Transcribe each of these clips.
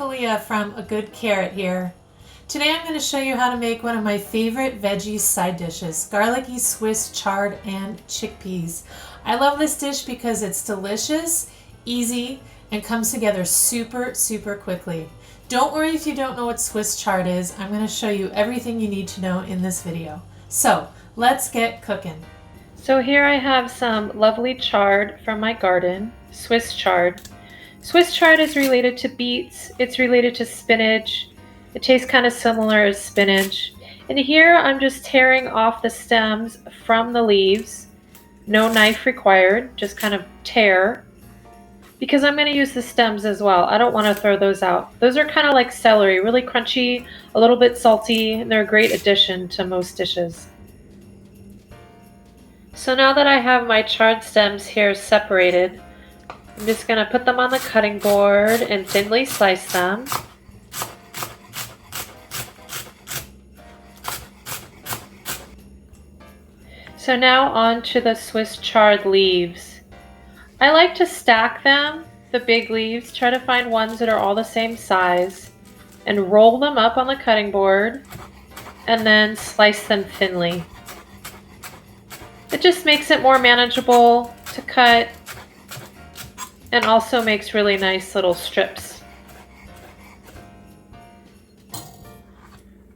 Chef from A Good Carrot here. Today I'm going to show you how to make one of my favorite veggie side dishes, garlicky Swiss chard and chickpeas. I love this dish because it's delicious, easy, and comes together super quickly. Don't worry if you don't know what Swiss chard is. I'm going to show you everything you need to know in this video. So let's get cooking. So here I have some lovely chard from my garden, Swiss chard. Swiss chard is related to beets, it's related to spinach. It tastes kind of similar as spinach. And here I'm just tearing off the stems from the leaves. No knife required, just kind of tear. Because I'm going to use the stems as well. I don't want to throw those out. Those are kind of like celery, really crunchy, a little bit salty, and they're a great addition to most dishes. So now that I have my chard stems here separated, I'm just going to put them on the cutting board and thinly slice them. So now on to the Swiss chard leaves. I like to stack them, the big leaves, try to find ones that are all the same size, and roll them up on the cutting board, and then slice them thinly. It just makes it more manageable to cut, and also makes really nice little strips.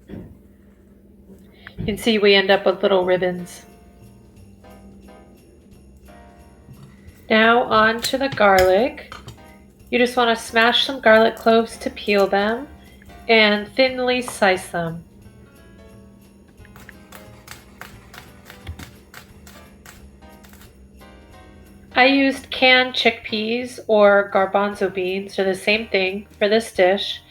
You can see we end up with little ribbons. Now on to the garlic. You just want to smash some garlic cloves to peel them and thinly slice them. I used canned chickpeas or garbanzo beans. They're the same thing for this dish.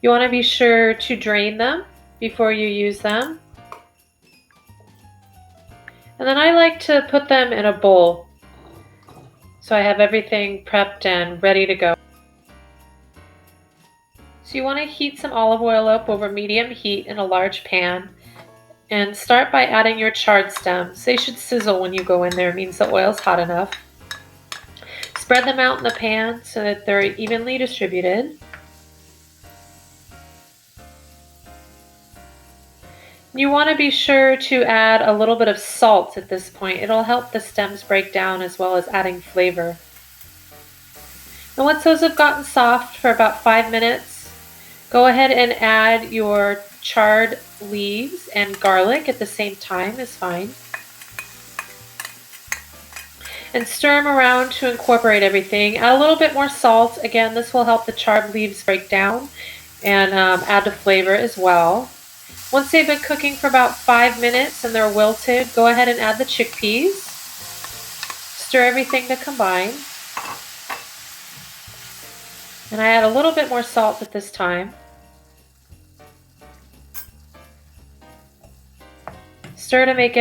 You want to be sure to drain them before you use them. And then I like to put them in a bowl, so I have everything prepped and ready to go. So you want to heat some olive oil up over medium heat in a large pan and start by adding your chard stems. They should sizzle when you go in there. It means the oil's hot enough. Spread them out in the pan so that they're evenly distributed. You want to be sure to add a little bit of salt at this point. It'll help the stems break down as well as adding flavor. And once those have gotten soft for about 5 minutes, go ahead and add your chard leaves and garlic at the same time is fine. And stir them around to incorporate everything. Add a little bit more salt. Again, this will help the chard leaves break down and add the flavor as well. Once they've been cooking for about 5 minutes and they're wilted, go ahead and add the chickpeas. Stir everything to combine. And I add a little bit more salt at this time. Stir to make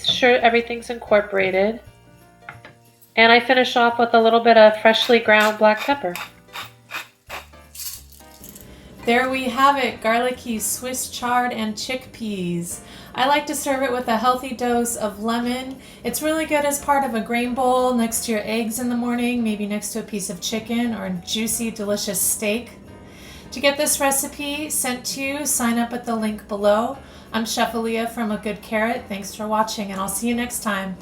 sure everything's incorporated. And I finish off with a little bit of freshly ground black pepper. There we have it, garlicky Swiss chard and chickpeas. I like to serve it with a healthy dose of lemon. It's really good as part of a grain bowl next to your eggs in the morning, maybe next to a piece of chicken or a juicy, delicious steak. To get this recipe sent to you, sign up at the link below. I'm Chef from A Good Carrot. Thanks for watching, and I'll see you next time.